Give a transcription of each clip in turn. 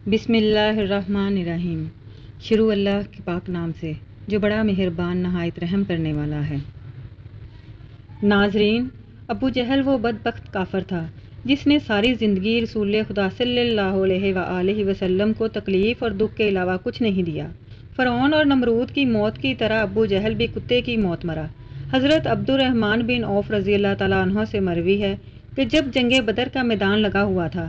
بسم اللہ الرحمن الرحیم۔ شروع اللہ کے پاک نام سے جو بڑا مہربان نہایت رحم کرنے والا ہے۔ ناظرین، ابو جہل وہ بدبخت کافر تھا جس نے ساری زندگی رسول خدا صلی اللہ علیہ وآلہ وسلم کو تکلیف اور دکھ کے علاوہ کچھ نہیں دیا۔ فرعون اور نمرود کی موت کی طرح ابو جہل بھی کتے کی موت مرا۔ حضرت عبد الرحمن بن عوف رضی اللہ تعالیٰ عنہ سے مروی ہے کہ جب جنگ بدر کا میدان لگا ہوا تھا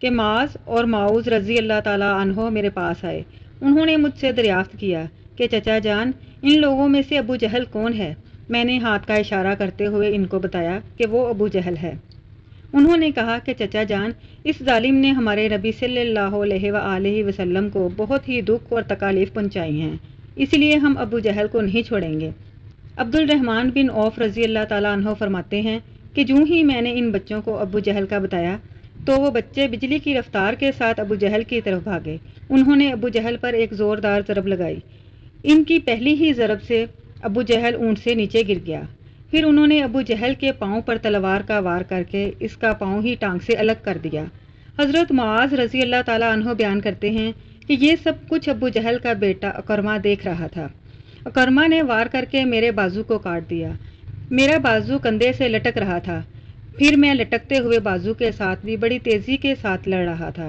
کہ معاذ اور معوذ رضی اللہ تعالیٰ عنہ میرے پاس آئے۔ انہوں نے مجھ سے دریافت کیا کہ چچا جان، ان لوگوں میں سے ابو جہل کون ہے؟ میں نے ہاتھ کا اشارہ کرتے ہوئے ان کو بتایا کہ وہ ابو جہل ہے۔ انہوں نے کہا کہ چچا جان، اس ظالم نے ہمارے نبی صلی اللہ علیہ وآلہ وسلم کو بہت ہی دکھ اور تکالیف پہنچائی ہیں، اس لیے ہم ابو جہل کو نہیں چھوڑیں گے۔ عبد الرحمن بن عوف رضی اللہ تعالیٰ عنہ فرماتے ہیں کہ جوں ہی میں نے ان بچوں کو ابو جہل کا بتایا تو وہ بچے بجلی کی رفتار کے ساتھ ابو جہل کی طرف بھاگے۔ انہوں نے ابو جہل پر ایک زوردار ضرب لگائی۔ ان کی پہلی ہی ضرب سے ابو جہل اونٹ سے نیچے گر گیا۔ پھر انہوں نے ابو جہل کے پاؤں پر تلوار کا وار کر کے اس کا پاؤں ہی ٹانگ سے الگ کر دیا۔ حضرت معاذ رضی اللہ تعالیٰ عنہ بیان کرتے ہیں کہ یہ سب کچھ ابو جہل کا بیٹا اکرمہ دیکھ رہا تھا۔ اکرمہ نے وار کر کے میرے بازو کو کاٹ دیا۔ میرا بازو کندھے سے لٹک رہا تھا، پھر میں لٹکتے ہوئے بازو کے ساتھ بھی بڑی تیزی کے ساتھ لڑ رہا تھا۔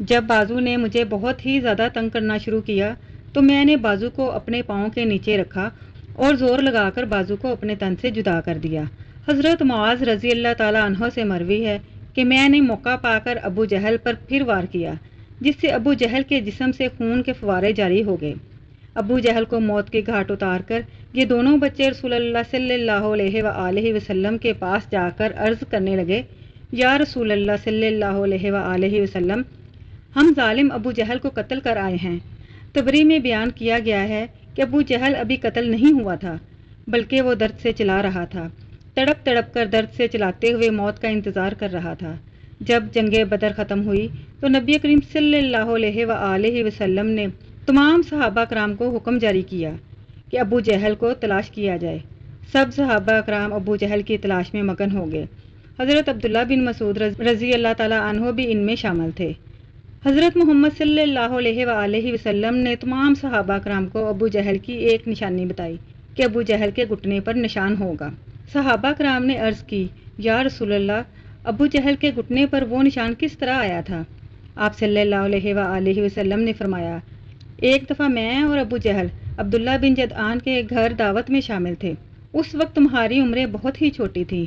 جب بازو نے مجھے بہت ہی زیادہ تنگ کرنا شروع کیا تو میں نے بازو کو اپنے پاؤں کے نیچے رکھا اور زور لگا کر بازو کو اپنے تن سے جدا کر دیا۔ حضرت معاذ رضی اللہ تعالیٰ عنہ سے مروی ہے کہ میں نے موقع پا کر ابو جہل پر پھر وار کیا، جس سے ابو جہل کے جسم سے خون کے فوارے جاری ہو گئے۔ ابو جہل کو موت کے گھاٹ اتار کر یہ دونوں بچے رسول اللہ صلی اللہ علیہ وآلہ وسلم کے پاس جا کر عرض کرنے لگے، یا رسول اللہ صلی اللہ علیہ وآلہ وسلم، ہم ظالم ابو جہل کو قتل کر آئے ہیں۔ طبری میں بیان کیا گیا ہے کہ ابو جہل ابھی قتل نہیں ہوا تھا، بلکہ وہ درد سے چلا رہا تھا، تڑپ تڑپ کر درد سے چلاتے ہوئے موت کا انتظار کر رہا تھا۔ جب جنگ بدر ختم ہوئی تو نبی کریم صلی اللہ علیہ وآلہ وسلم نے تمام صحابہ کرام کو حکم جاری کیا کہ ابو جہل کو تلاش کیا جائے۔ سب صحابہ کرام ابو جہل کی تلاش میں مگن ہو گئے۔ حضرت عبداللہ بن مسعود رضی اللہ تعالیٰ عنہ بھی ان میں شامل تھے۔ حضرت محمد صلی اللہ علیہ وآلہ وسلم نے تمام صحابہ کرام کو ابو جہل کی ایک نشانی بتائی کہ ابو جہل کے گھٹنے پر نشان ہوگا۔ صحابہ کرام نے عرض کی، یا رسول اللہ، ابو جہل کے گھٹنے پر وہ نشان کس طرح آیا تھا؟ آپ صلی اللہ علیہ وآلہ وسلم نے فرمایا، ایک دفعہ میں اور ابو جہل عبداللہ بن جدعان کے گھر دعوت میں شامل تھے۔ اس وقت تمہاری عمریں بہت ہی چھوٹی تھیں۔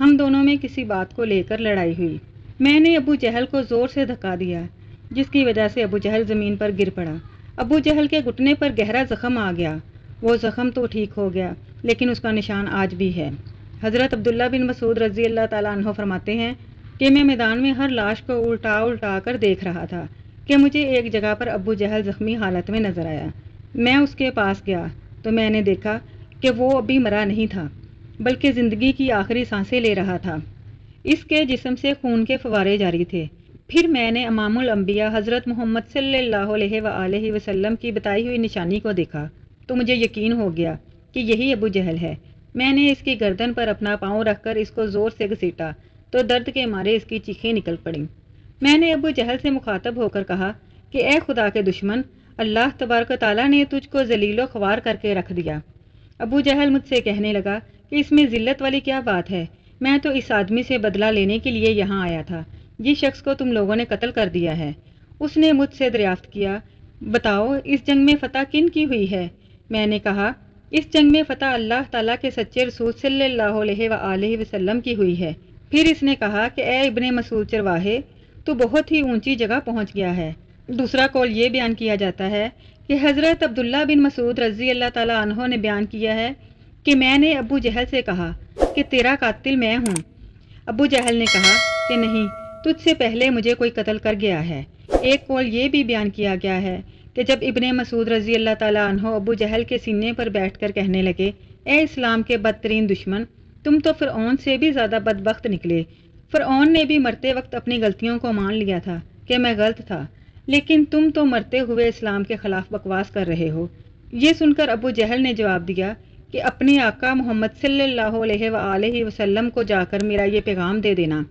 ہم دونوں میں کسی بات کو لے کر لڑائی ہوئی۔ میں نے ابو جہل کو زور سے دھکا دیا، جس کی وجہ سے ابو جہل زمین پر گر پڑا۔ ابو جہل کے گھٹنے پر گہرا زخم آ گیا۔ وہ زخم تو ٹھیک ہو گیا، لیکن اس کا نشان آج بھی ہے۔ حضرت عبداللہ بن مسعود رضی اللہ تعالیٰ عنہ فرماتے ہیں کہ میں میدان میں ہر لاش کو الٹا الٹا کر دیکھ رہا تھا کہ مجھے ایک جگہ پر ابو جہل زخمی حالت میں نظر آیا۔ میں اس کے پاس گیا تو میں نے دیکھا کہ وہ ابھی مرا نہیں تھا، بلکہ زندگی کی آخری سانسیں لے رہا تھا۔ اس کے جسم سے خون کے فوارے جاری تھے۔ پھر میں نے امام الانبیاء حضرت محمد صلی اللہ علیہ وآلہ وسلم کی بتائی ہوئی نشانی کو دیکھا تو مجھے یقین ہو گیا کہ یہی ابو جہل ہے۔ میں نے اس کی گردن پر اپنا پاؤں رکھ کر اس کو زور سے گھسیٹا تو درد کے مارے اس کی چیخیں نکل پڑیں۔ میں نے ابو جہل سے مخاطب ہو کر کہا کہ اے خدا کے دشمن، اللہ تبارک و تعالیٰ نے تجھ کو ذلیل و خوار کر کے رکھ دیا۔ ابو جہل مجھ سے کہنے لگا کہ اس میں ذلت والی کیا بات ہے؟ میں تو اس آدمی سے بدلہ لینے کے لیے یہاں آیا تھا جس شخص کو تم لوگوں نے قتل کر دیا ہے۔ اس نے مجھ سے دریافت کیا، بتاؤ اس جنگ میں فتح کن کی ہوئی ہے؟ میں نے کہا، اس جنگ میں فتح اللہ تعالیٰ کے سچے رسول صلی اللہ علیہ وآلہ وسلم کی ہوئی ہے۔ پھر اس نے کہا کہ اے ابن مسعود چرواہے، تو بہت ہی اونچی جگہ پہنچ گیا ہے۔ دوسرا قول یہ بیان کیا جاتا ہے کہ حضرت عبداللہ بن مسعود رضی اللہ تعالیٰ عنہ نے بیان کیا ہے کہ میں نے ابو جہل سے کہا کہ تیرا قاتل میں ہوں۔ ابو جہل نے کہا کہ نہیں، تجھ سے پہلے مجھے کوئی قتل کر گیا ہے۔ ایک قول یہ بھی بیان کیا گیا ہے کہ جب ابن مسعود رضی اللہ تعالیٰ عنہ ابو جہل کے سینے پر بیٹھ کر کہنے لگے، اے اسلام کے بدترین دشمن، تم تو فرعون سے بھی زیادہ بدبخت نکلے۔ فرعون نے بھی مرتے وقت اپنی غلطیوں کو مان لیا تھا کہ میں غلط تھا، لیکن تم تو مرتے ہوئے اسلام کے خلاف بکواس کر رہے ہو۔ یہ سن کر ابو جہل نے جواب دیا کہ اپنے آقا محمد صلی اللہ علیہ وآلہ وسلم کو جا کر میرا یہ پیغام دے دینا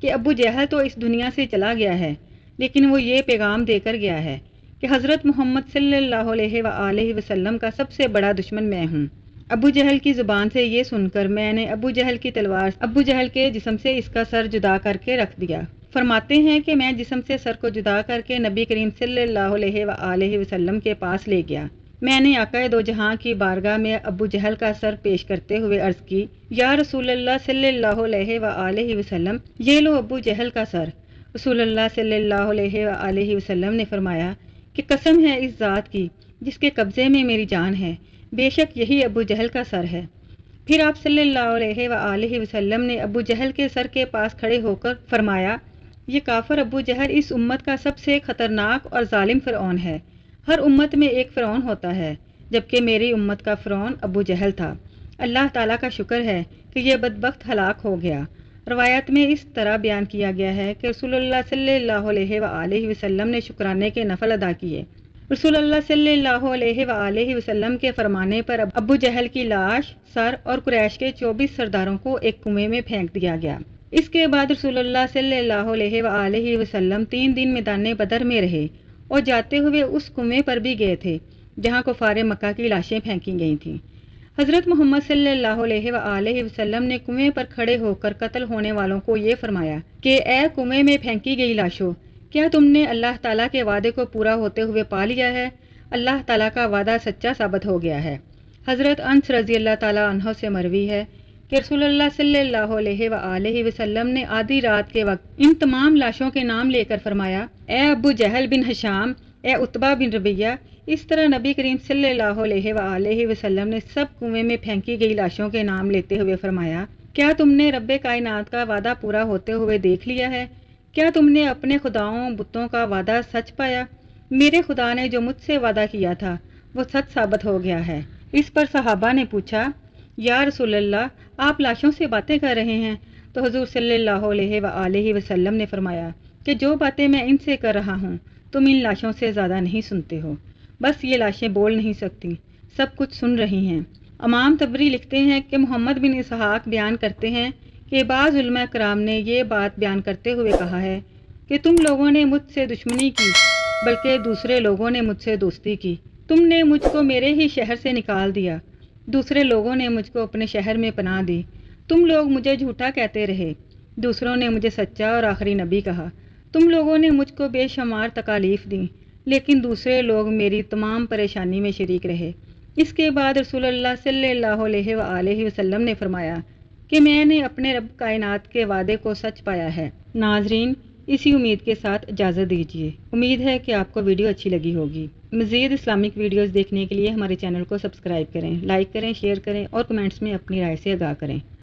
کہ ابو جہل تو اس دنیا سے چلا گیا ہے، لیکن وہ یہ پیغام دے کر گیا ہے کہ حضرت محمد صلی اللہ علیہ وآلہ وسلم کا سب سے بڑا دشمن میں ہوں۔ ابو جہل کی زبان سے یہ سن کر میں نے ابو جہل کی تلوار ابو جہل کے جسم سے اس کا سر جدا کر کے رکھ دیا۔ فرماتے ہیں کہ میں جسم سے سر کو جدا کر کے نبی کریم صلی اللہ علیہ وآلہ وسلم کے پاس لے گیا۔ میں نے آقا دو جہاں کی بارگاہ میں ابو جہل کا سر پیش کرتے ہوئے عرض کی، یا رسول اللہ صلی اللہ علیہ وآلہ وسلم، یہ لو ابو جہل کا سر۔ رسول اللہ صلی اللہ علیہ وآلہ وسلم نے فرمایا کہ قسم ہے اس ذات کی جس کے قبضے میں میری جان ہے، بے شک یہی ابو جہل کا سر ہے۔ پھر آپ صلی اللہ علیہ وآلہ وسلم نے ابو جہل کے سر کے پاس کھڑے ہو کر فرمایا، یہ کافر ابو جہل اس امت کا سب سے خطرناک اور ظالم فرعون ہے۔ ہر امت میں ایک فرعون ہوتا ہے، جبکہ میری امت کا فرعون ابو جہل تھا۔ اللہ تعالیٰ کا شکر ہے کہ یہ بدبخت ہلاک ہو گیا۔ روایت میں اس طرح بیان کیا گیا ہے کہ رسول اللہ صلی اللہ علیہ وآلہ وسلم نے شکرانے کے نفل ادا کیے۔ رسول اللہ صلی اللہ علیہ وآلہ وسلم کے فرمانے پر ابو جہل کی لاش، سر اور قریش کے 24 سرداروں کو ایک کنویں میں پھینک دیا گیا۔ اس کے بعد رسول اللہ صلی اللہ علیہ وآلہ وسلم 3 دن میدان بدر میں رہے اور جاتے ہوئے اس کنویں پر بھی گئے تھے جہاں کفار مکہ کی لاشیں پھینکی گئی تھیں۔ حضرت محمد صلی اللہ علیہ وآلہ وسلم نے کنویں پر کھڑے ہو کر قتل ہونے والوں کو یہ فرمایا کہ اے کنویں میں پھینکی گئی لاشوں، کیا تم نے اللہ تعالیٰ کے وعدے کو پورا ہوتے ہوئے پا لیا ہے؟ اللہ تعالیٰ کا وعدہ سچا ثابت ہو گیا ہے۔ حضرت انس رضی اللہ تعالیٰ عنہ سے مروی ہے کہ رسول اللہ صلی اللہ علیہ وآلہ وسلم نے آدھی رات کے وقت ان تمام لاشوں کے نام لے کر فرمایا، اے ابو جہل بن ہشام، اے عتبہ بن ربیہ۔ اس طرح نبی کریم صلی اللہ علیہ وآلہ وسلم نے سب کنویں میں پھینکی گئی لاشوں کے نام لیتے ہوئے فرمایا، کیا تم نے رب کائنات کا وعدہ پورا ہوتے ہوئے دیکھ لیا ہے؟ کیا تم نے اپنے خداؤں بتوں کا وعدہ سچ پایا؟ میرے خدا نے جو مجھ سے وعدہ کیا تھا وہ سچ ثابت ہو گیا ہے۔ اس پر صحابہ نے پوچھا، یا رسول اللہ، آپ لاشوں سے باتیں کر رہے ہیں؟ تو حضور صلی اللہ علیہ وآلہ وسلم نے فرمایا کہ جو باتیں میں ان سے کر رہا ہوں تم ان لاشوں سے زیادہ نہیں سنتے ہو، بس یہ لاشیں بول نہیں سکتی، سب کچھ سن رہی ہیں۔ امام طبری لکھتے ہیں کہ محمد بن اسحاق بیان کرتے ہیں کہ بعض علماء کرام نے یہ بات بیان کرتے ہوئے کہا ہے کہ تم لوگوں نے مجھ سے دشمنی کی، بلکہ دوسرے لوگوں نے مجھ سے دوستی کی۔ تم نے مجھ کو میرے ہی شہر سے نکال دیا، دوسرے لوگوں نے مجھ کو اپنے شہر میں پناہ دی۔ تم لوگ مجھے جھوٹا کہتے رہے، دوسروں نے مجھے سچا اور آخری نبی کہا۔ تم لوگوں نے مجھ کو بے شمار تکالیف دیں، لیکن دوسرے لوگ میری تمام پریشانی میں شریک رہے۔ اس کے بعد رسول اللہ صلی اللہ علیہ وآلہ وسلم نے فرمایا کہ میں نے اپنے رب کائنات کے وعدے کو سچ پایا ہے۔ ناظرین، اسی امید کے ساتھ اجازت دیجیے۔ امید ہے کہ آپ کو ویڈیو اچھی لگی ہوگی۔ مزید اسلامک ویڈیوز دیکھنے کے لیے ہمارے چینل کو سبسکرائب کریں، لائک کریں، شیئر کریں اور کمنٹس میں اپنی رائے سے آگاہ کریں۔